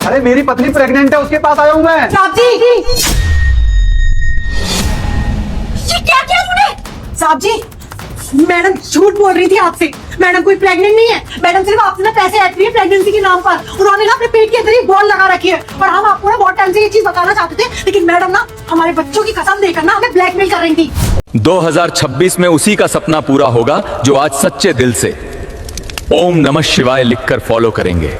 अरे मेरी पत्नी प्रेग्नेंट है, उसके पास आया हूँ मैं। साहब जी, ये क्या किया तूने? साहब जी, मैडम झूठ बोल रही थी आपसे। मैडम कोई प्रेग्नेंट नहीं है। मैडम सिर्फ आपसे ना पैसे ऐड रही है प्रेगनेंसी के नाम पर। उन्होंने ना अपने पेट के अंदर ही बॉल लगा रखी है और हम आपको ना बहुत टाइम से ये चीज बताना चाहते थे, लेकिन मैडम ना हमारे बच्चों की कसम देकर ना हमें ब्लैकमेल कर रही थी। 2026 में उसी का सपना पूरा होगा जो आज सच्चे दिल से ओम नमः शिवाय लिखकर फॉलो करेंगे।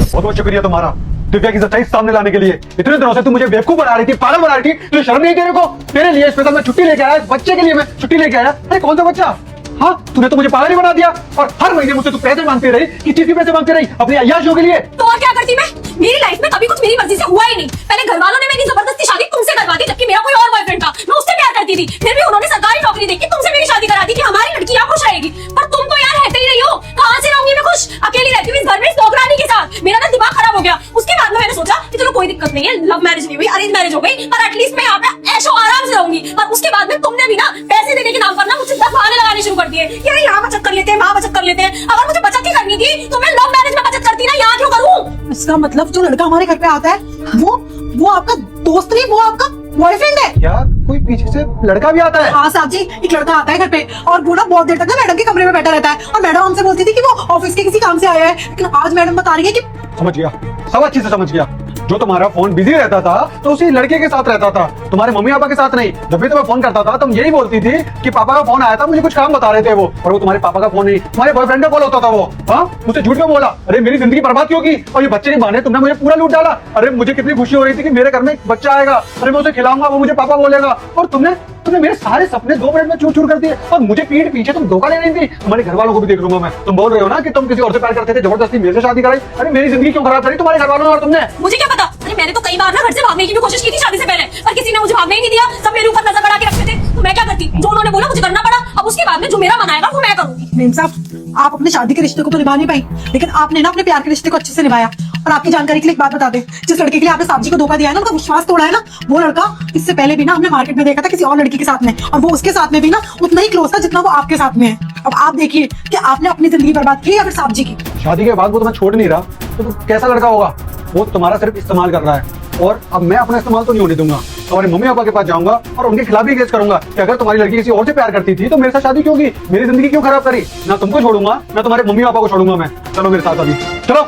बहुत बहुत शुक्रिया तुम्हारा दिव्या की सच्चाई सामने लाने के लिए। इतने दिनों से तुम मुझे बेवकूफ बना रही थी, पागल बना रही थी, तुझे शर्म नहीं तेरे को? तेरे लिए स्पेशल मैं छुट्टी लेके आया, बच्चे के लिए मैं छुट्टी लेके आया। अरे कौन सा बच्चा? हाँ, तूने तो मुझे पागल ही बना दिया। और हर महीने मुझसे तू पैसे मांगती रही, किस चीज के पैसे मांगती रही? अपनी अय्याशियों के लिए। तो और क्या करती मैं? मेरी लाइफ में कभी कुछ मेरी मर्जी से हुआ ही नहीं। पहले घर वालों ने मेरी जबरदस्ती शादी तुमसे करवा दी, जबकि मेरा कोई और बॉयफ्रेंड था। मैं उससे प्यार करती थी, फिर भी उन्होंने सरकारी नौकरी देके तुमसे मेरी शादी करा दी कि हमारी लड़की यहाँ खुश रहेगी। पर तुम तो यार रहते ही नहीं हो। कहाँ से रहूंगी मैं खुश? अकेली रहती हूँ इस घर में इस नौकरानी के साथ। मेरा ना दिमाग खराब हो गया। उसके बाद में मैंने सोचा कि चलो कोई दिक्कत नहीं है, लव मैरिज नहीं हुई, अरेंज मैरिज हो गई, पर एटलीस्ट मैं यहाँ पे ऐशो आराम से रहूंगी। पर उसके बाद में तुमने भी ना पैसे देने के नाम पर ना मुझसे 10 बहाने लगाने शुरू कर दिए कि यहाँ बचत कर लेते हैं, वहाँ बचत कर लेते हैं। अगर मुझे बचत ही करनी थी तो मैं लव मैरिज में बचत करती ना, यहाँ क्यों करूँ? इसका मतलब जो लड़का हमारे घर पे आता है वो आपका दोस्त नहीं, वो आपका बॉयफ्रेंड है। क्या कोई पीछे से लड़का भी आता है? हाँ साहब जी, एक लड़का आता है घर पे और वो ना बहुत देर तक ना मैडम के कमरे में बैठा रहता है और मैडम हमसे बोलती थी कि वो ऑफिस के किसी काम से आया है, लेकिन आज मैडम बता रही है कि समझ गया, सब अच्छे से समझ गया। जो तुम्हारा फोन बिजी रहता था तो उसी लड़के के साथ रहता था, तुम्हारे मम्मी पापा के साथ नहीं। जब भी तुम्हें फोन करता था तुम यही बोलती थी कि पापा का फोन आया था, मुझे कुछ काम बता रहे थे वो, और वो तुम्हारे पापा का फोन नहीं, तुम्हारे बॉयफ्रेंड का कॉल होता था वो। हाँ, मुझे झूठ में बोला। अरे मेरी जिंदगी बर्बाद क्यों की? और ये बच्चे नहीं बहाने तुमने मुझे पूरा लूट डाला। अरे मुझे कितनी खुशी हो रही थी कि मेरे घर में एक बच्चा आएगा, अरे मैं उसे खिलाऊंगा, वो मुझे पापा बोलेगा, और तुमने मेरे सारे सपने 2 मिनट में चूर चूर कर दिए। और मुझे पीठ पीछे तुम धोखा दे रही थी। तुम्हारे घर वालों को भी देख लूंगा मैं। तुम बोल रहे हो ना कि तुम किसी और से प्यार करते थे, जबरदस्ती मेरे से शादी कराई। अरे मेरी जिंदगी क्यों खराब करी तुम्हारे घर वालों ने और तुमने? मुझे क्या पता? अरे मैंने तो कई बार ना घर से भागने की भी कोशिश की थी शादी से पहले, पर किसी ने मुझे भागने ही नहीं दिया। सब मेरे ऊपर नजर बढ़ा के रखते थे, तो मैं क्या करती? जो उन्होंने बोला मुझे करना पड़ा। अब उसके बाद में जो मेरा मन आएगा वो मैं करूंगी। मेम साहब, आप अपने शादी के रिश्ते को तो निभा नहीं पाई, लेकिन आपने ना अपने प्यार के रिश्ते को अच्छे से निभाया। और आपकी जानकारी के लिए एक बात बता दें, जिस लड़के के लिए आपने साहब जी को धोखा दिया है ना, उनका विश्वास तोड़ा है ना, वो लड़का इससे पहले भी ना हमने मार्केट में देखा था किसी और लड़की के साथ में, और वो उसके साथ में भी ना उतना ही क्लोज था जितना वो आपके साथ में है। अब आप देखिए कि आपने अपनी जिंदगी बर्बाद की या फिर साहब जी की। शादी के बाद वो तुम्हें छोड़ नहीं रहा तो कैसा लड़का होगा? वो तुम्हारा सिर्फ इस्तेमाल कर रहा है, और अब मैं अपना इस्तेमाल तो नहीं होने दूंगा। तुम्हारे मम्मी पापा के पास जाऊंगा और उनके खिलाफ भी केस करूंगा कि अगर तुम्हारी लड़की किसी और से प्यार करती थी तो मेरे साथ शादी क्यों की, मेरी जिंदगी क्यों खराब करी? ना तुमको छोड़ूंगा ना तुम्हारे मम्मी पापा को छोड़ूंगा मैं। चलो मेरे साथ अभी, चलो।